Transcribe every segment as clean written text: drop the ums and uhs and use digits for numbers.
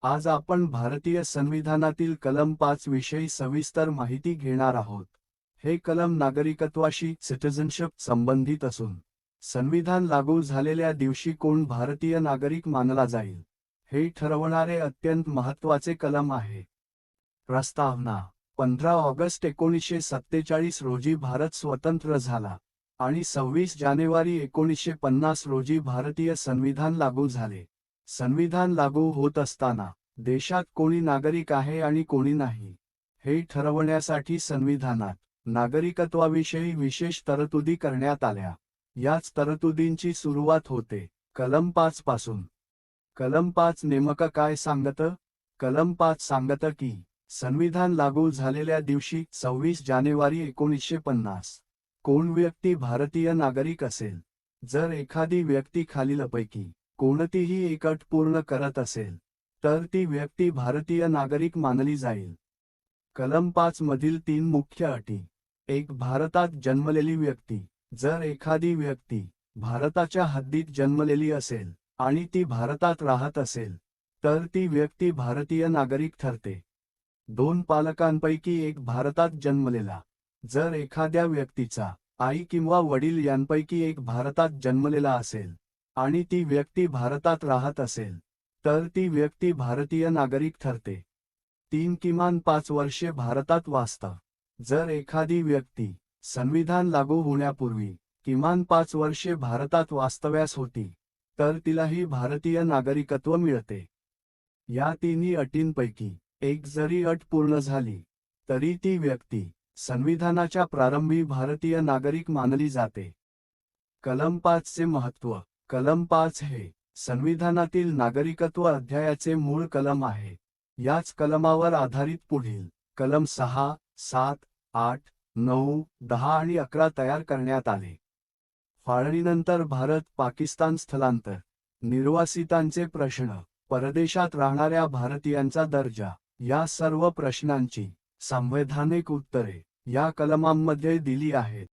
आज आपण भारतीय संविधानातील कलम 5 विषयी सविस्तर माहिती घेणार आहोत. हे कलम नागरिकत्वाशी सिटिझनशिप संबंधित असून संविधान लागू झालेल्या दिवशी कोण भारतीय नागरिक मानला जाईल हे ठरवणारे अत्यंत महत्त्वाचे कलम आहे. प्रस्तावना: 15 ऑगस्ट 1947 रोजी भारत स्वतंत्र झाला आणि 26 जानेवारी 1950 रोजी भारतीय संविधान लागू झाले. संविधान लागू होत असताना देशात कोणी नागरिक आहे आणि कोणी नाही हे ठरवण्यासाठी संविधानात नागरिकत्वाविषयी विशेष तरतुदी करण्यात आल्या. याच तरतुदींची सुरुवात होते कलम 5 पासून. कलम 5 नेमकं काय सांगतं? कलम 5 सांगतं की संविधान लागू झालेल्या दिवशी 26 जानेवारी 1950 कोण व्यक्ती भारतीय नागरिक असेल. जर एखादी व्यक्ती खालीलपैकी कोणतीही एक अट पूर्ण करत असेल तर ती व्यक्ती भारतीय नागरिक मानली जाईल. कलम 5 मधील 3 मुख्य अटी. 1. भारतात जन्मलेली व्यक्ती. जर एखादी व्यक्ती भारताच्या हद्दीत जन्मलेली असेल आणि ती भारतात राहत असेल तर ती व्यक्ती भारतीय नागरिक ठरते. 2. पालकांपैकी एक भारतात जन्मलेला. जर एखाद्या व्यक्तीचा आई किंवा वडील यांपैकी एक भारतात जन्मलेला असेल आणि ती व्यक्ती भारतात राहत असेल तर ती व्यक्ती भारतीय नागरिक ठरते. 3. किमान 5 वर्षे भारतात वास्तव. जर एखादी व्यक्ती संविधान लागू होण्यापूर्वी किमान 5 वर्षे भारतात वास्तव्यास होती तर तिलाही भारतीय नागरिकत्व मिळते. या तिन्ही अटींपैकी एक जरी अट पूर्ण झाली तरी ती व्यक्ती संविधानाच्या प्रारंभी भारतीय नागरिक मानली जाते. कलम 5 चे महत्त्व. कलम 5 हे संविधानातील नागरिकत्व अध्यायाचे मूळ कलम आहे. याच कलमावर आधारित पुढील कलम 6, 7, 8, 9, 10 आणि 11 तयार करण्यात आले. फाळणीनंतर भारत-पाकिस्तान स्थलांतर, निर्वासितांचे प्रश्न, परदेशात राहणाऱ्या भारतीयांचा दर्जा या सर्व प्रश्नांची संवैधानिक उत्तरे या कलमांमध्ये दिली आहेत.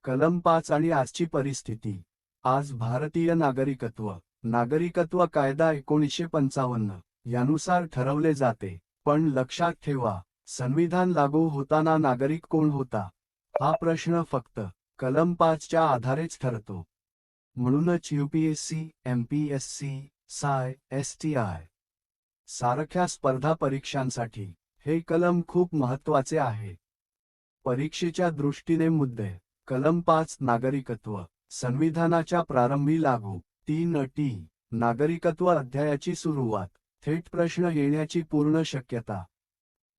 कलम 5 आणि आजची परिस्थिती. आज भारतीय नागरिकत्व कायदा 1955 यानुसार ठरवले जाते. पण लक्षात ठेवा, संविधान लागू होताना नागरिक कोण होता हा प्रश्न फक्त कलम 5 च्या आधारेच ठरतो. म्हणूनच UPSC, MPSC, SI, STI सारख्या स्पर्धा परीक्षांसाठी हे कलम खूप महत्त्वाचे आहे. परीक्षेच्या दृष्टीने मुद्दे. कलम 5 नागरिकत्व. संविधानाच्या प्रारंभी लागू. 3 अटी. नागरिकत्व अध्यायाची सुरुवात. थेट प्रश्न येण्याची पूर्ण शक्यता.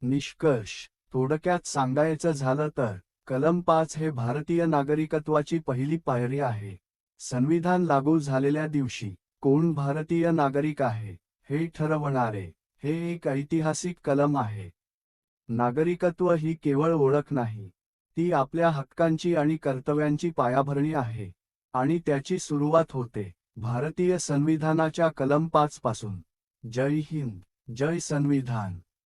निष्कर्ष. थोडक्यात सांगायचं झालं तर कलम 5 हे भारतीय नागरिकत्वाची पहिली पायरी आहे. संविधान लागू झालेल्या दिवशी कोण भारतीय नागरिक आहे हे ठरवणारे हे एक ऐतिहासिक कलम आहे. नागरिकत्व ही केवळ ओळख नाही, ती आपल्या हक्कांची आणि कर्तव्यांची पायाभरणी आहे आणि त्याची सुरुवात होते भारतीय संविधानाच्या कलम 5 पासून. जय हिंद, जय संविधान.